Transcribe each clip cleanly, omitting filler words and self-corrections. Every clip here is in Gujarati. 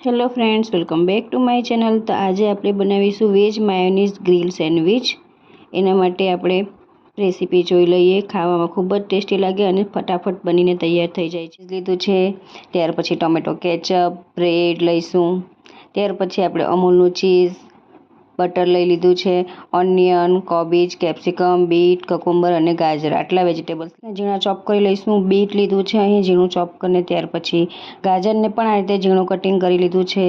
Hello friends, welcome back to my channel. તો આજે આપણે બનાવીશું વેજ માયોનીઝ ગ્રીલ સેન્ડવિચ। એના માટે આપણે રેસીપી જોઈ લઈએ। ખાવામાં ખૂબ જ ટેસ્ટી લાગે અને ફટાફટ બનીને તૈયાર થઈ જાય છે। લીધું છે, ત્યાર પછી ટોમેટો કેચઅપ, બ્રેડ લઈશું। ત્યાર પછી આપણે અમૂલનું ચીઝ, બટર લઈ લીધું છે, ઓનિયન, કોબીજ, કેપ્સિકમ, બીટ, કકુંબર અને ગાજર, આટલા વેજીટેબલ્સ ઝીણા ચોપ કરી લઈશું। બીટ લીધું છે અહીં ઝીણું ચોપ કરીને, ત્યાર પછી ગાજરને પણ આ રીતે ઝીણું કટિંગ કરી લીધું છે।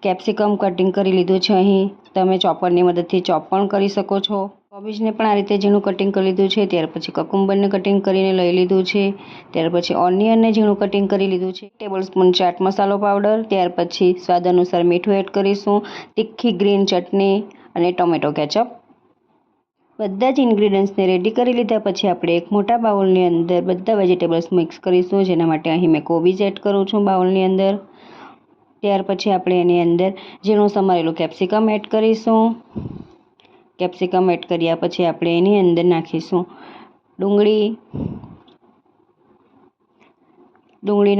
કેપ્સિકમ કટિંગ કરી લીધું છે અહીં, તમે ચોપરની મદદથી ચોપ પણ કરી શકો છો। કોબીજને પણ આ રીતે ઝીણું કટિંગ કરી લીધું છે। ત્યાર પછી કકુંબરને કટિંગ કરીને લઈ લીધું છે। ત્યાર પછી ઓનિયનને ઝીણું કટિંગ કરી લીધું છે। ટેબલ સ્પૂન ચાટ મસાલો પાવડર, ત્યાર પછી સ્વાદ અનુસાર મીઠું એડ કરીશું, તીખી ગ્રીન ચટણી અને ટોમેટો કેચઅપ। બધા જ ઇન્ગ્રીડિયન્ટ્સને રેડી કરી લીધા પછી આપણે એક મોટા બાઉલની અંદર બધા વેજીટેબલ્સ મિક્સ કરીશું, જેના માટે અહીં મેં કોબીજ એડ કરું છું બાઉલની અંદર। ત્યાર પછી આપણે એની અંદર ઝીણું સમારેલું કેપ્સિકમ એડ કરીશું। કેપ્સિકમ એડ કર્યા પછી આપણે એની અંદર નાખીશું ડુંગળી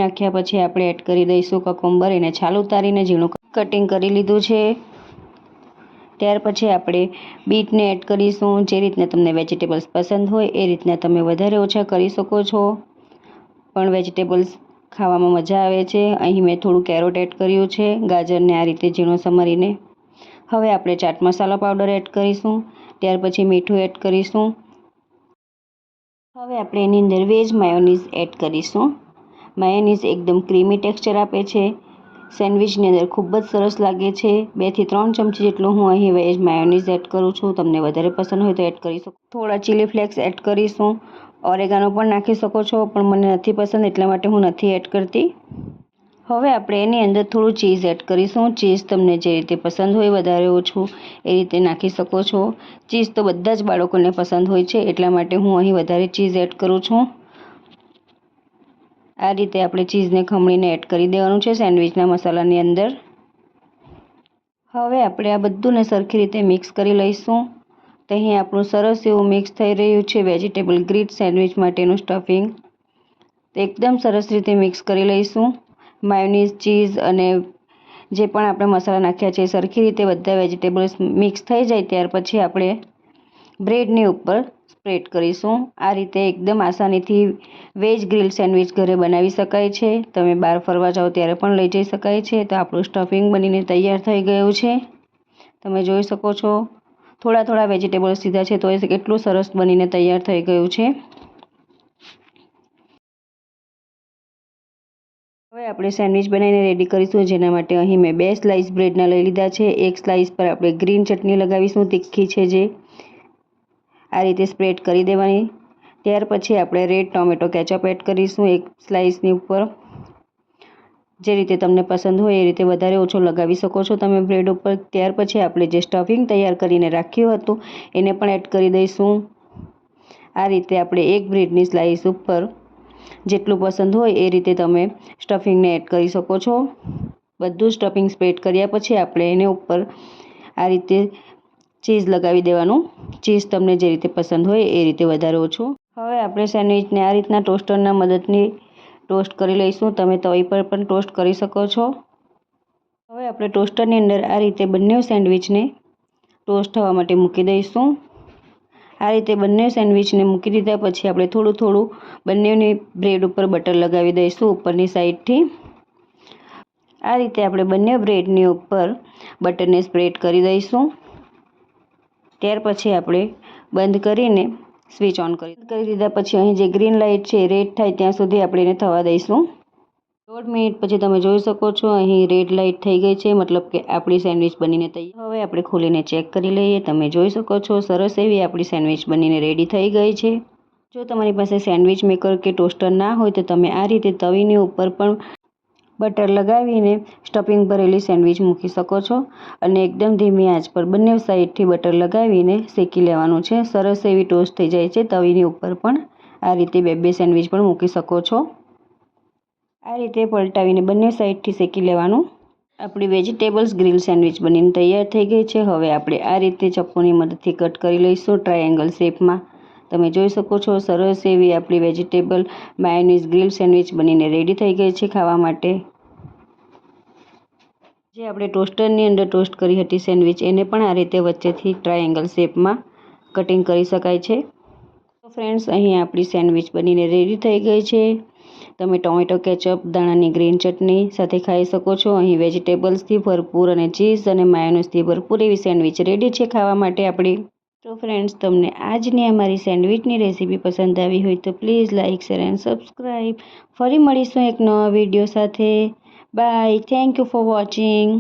નાખ્યા પછી આપણે એડ કરી દઈશું કકુંબર, એને છાલ ઉતારીને ઝીણું કટિંગ કરી લીધું છે। ત્યાર પછી આપણે બીટને એડ કરીશું। જે રીતના તમને વેજીટેબલ્સ પસંદ હોય એ રીતના તમે વધારે ઓછા કરી શકો છો, પણ વેજીટેબલ્સ ખાવામાં મજા આવે છે। અહીં મેં થોડું કેરોટ એડ કર્યું છે, ગાજરને આ રીતે ઝીણો સમારીને। હવે આપણે ચાટ મસાલા પાવડર એડ કરીશું, ત્યાર પછી મીઠું એડ કરીશું। હવે આપણે એની અંદર વેજ માયોનીઝ એડ કરીશું। માયોનીઝ એકદમ ક્રીમી ટેક્સચર આપે છે, સેન્ડવિચની અંદર ખૂબ જ સરસ લાગે છે। 2 થી 3 ચમચી જેટલું હું અહીં વેજ માયોનીઝ એડ કરું છું, તમને વધારે પસંદ હોય તો એડ કરી શકો। થોડા ચીલી ફ્લેક્સ એડ કરીશું, ઓરેગાનો પણ નાખી શકો છો, પણ મને નથી પસંદ એટલા માટે હું નથી એડ કરતી। હવે આપણે એની અંદર થોડું ચીઝ એડ કરીશું। ચીઝ તમને જે રીતે પસંદ હોય વધારે ઓછું એ રીતે નાખી શકો છો। ચીઝ તો બધા જ બાળકોને પસંદ હોય છે, એટલા માટે હું અહીં વધારે ચીઝ એડ કરું છું। આ રીતે આપણે ચીઝને ખમણીને એડ કરી દેવાનું છે સેન્ડવિચના મસાલાની અંદર। હવે આપણે આ બધુંને સરખી રીતે મિક્સ કરી લઈશું। તો અહીં આપણું સરસ એવું મિક્સ થઈ રહ્યું છે વેજીટેબલ ગ્રીલ સેન્ડવિચ માટેનું સ્ટફિંગ। તો એકદમ સરસ રીતે મિક્સ કરી લઈશું। માયોનીઝ, ચીઝ અને જે પણ આપણે મસાલા નાખ્યા છે સરખી રીતે બધા વેજીટેબલ્સ મિક્સ થઈ જાય ત્યાર પછી આપણે બ્રેડની ઉપર સ્પ્રેડ કરીશું। આ રીતે એકદમ આસાનીથી વેજ ગ્રીલ સેન્ડવિચ ઘરે બનાવી શકાય છે, તમે બહાર ફરવા જાઓ ત્યારે પણ લઈ જઈ શકાય છે। તો આપણું સ્ટફિંગ બનીને તૈયાર થઈ ગયું છે, તમે જોઈ શકો છો। થોડા વેજીટેબલ્સ સીધા છે તો એ કેટલું સરસ બનીને તૈયાર થઈ ગયું છે। હવે આપણે સેન્ડવિચ બનાવીને રેડી કરીશું, જેના માટે અહીં મેં 2 સ્લાઇસ બ્રેડના લઈ લીધા છે। એક સ્લાઇસ પર આપણે ગ્રીન ચટણી લગાવીશું, તીખી છે જે આ રીતે સ્પ્રેડ કરી દેવાની। ત્યાર પછી આપણે રેડ ટોમેટો કેચઅપ એડ કરીશું એક સ્લાઇસની ઉપર। જે રીતે તમને પસંદ હોય એ રીતે વધારે ઓછો લગાવી શકો છો તમે બ્રેડ ઉપર। ત્યાર પછી આપણે જે સ્ટફિંગ તૈયાર કરીને રાખ્યું હતું એને પણ એડ કરી દઈશું। આ રીતે આપણે એક બ્રેડની સ્લાઇસ ઉપર જેટલું પસંદ હોય એ રીતે તમે સ્ટફિંગને એડ કરી શકો છો। બધું સ્ટફિંગ સ્પ્રેડ કર્યા પછી આપણે એને ઉપર આ રીતે ચીઝ લગાવી દેવાનું। ચીઝ તમને જે રીતે પસંદ હોય એ રીતે વધારે ઓછું। હવે આપણે સેન્ડવિચને આ રીતના ટોસ્ટરના મદદથી ટોસ્ટ કરી લઈશું, તમે તવી પર પણ ટોસ્ટ કરી શકો છો। હવે આપણે ટોસ્ટરની અંદર આ રીતે બંને સેન્ડવિચને ટોસ્ટ થવા માટે મૂકી દઈશું। આ રીતે બંને સેન્ડવિચને મૂકી દીધા પછી આપણે થોડું બંનેની બ્રેડ ઉપર બટર લગાવી દઈશું ઉપરની સાઈડથી। આ રીતે આપણે બંને બ્રેડની ઉપર બટરને સ્પ્રેડ કરી દઈશું। ત્યાર પછી આપણે બંધ કરીને સ્વિચ ઓન કરી દીધા પછી અહીં જે ગ્રીન લાઇટ છે એ રેડ થાય ત્યાં સુધી આપણે એને થવા દઈશું। 1.5 મિનિટ પછી તમે જોઈ શકો છો અહીં રેડ લાઇટ થઈ ગઈ છે, મતલબ કે આપણી સેન્ડવિચ બનીને તૈયાર। હવે આપણે ખોલીને ચેક કરી લઈએ, તમે જોઈ શકો છો સરસ એવી આપણી સેન્ડવિચ બનીને રેડી થઈ ગઈ છે। જો તમારી પાસે સેન્ડવિચ મેકર કે ટોસ્ટર ના હોય તો તમે આ રીતે તવીની ઉપર પણ બટર લગાવીને સ્ટફિંગ ભરેલી સેન્ડવિચ મૂકી શકો છો અને એકદમ ધીમી આંચ પર બંને સાઈડથી બટર લગાવીને શેકી લેવાનું છે। સરસ એવી ટોસ્ટ થઈ જાય છે। તવીની ઉપર પણ આ રીતે બે સેન્ડવિચ પણ મૂકી શકો છો। આ રીતે પલટાવીને બંને સાઈડથી શેકી લેવાનું। આપણી વેજીટેબલ્સ ગ્રીલ સેન્ડવિચ બનીને તૈયાર થઈ ગઈ છે। હવે આપણે આ રીતે ચપ્પુની મદદથી કટ કરી લઈશું ટ્રાયેંગલ શેપમાં। તમે જોઈ શકો છો સરસ એવી આપણી વેજીટેબલ માયોનીઝ ગ્રીલ સેન્ડવિચ બનીને રેડી થઈ ગઈ છે ખાવા માટે। જે આપણે ટોસ્ટરની અંદર ટોસ્ટ કરી હતી સેન્ડવિચ, એને પણ આ રીતે વચ્ચેથી ટ્રાયેંગલ શેપમાં કટિંગ કરી શકાય છે. તો ફ્રેન્ડ્સ, અહીં આપણી સેન્ડવિચ બનીને રેડી થઈ ગઈ છે. તમે ટોમેટો કેચઅપ, દાણાની ગ્રીન ચટણી સાથે ખાઈ શકો છો. અહીં વેજીટેબલ્સથી ભરપૂર અને ચીઝ અને માયોનીઝથી ભરપૂર એવી સેન્ડવિચ રેડી છે ખાવા માટે આપણી. તો ફ્રેન્ડ્સ, તમને આજની અમારી સેન્ડવિચની રેસીપી પસંદ આવી હોય તો please like, share and subscribe. ફરી મળીશું એક નવા વિડીયો સાથે. Bye. Thank you for watching.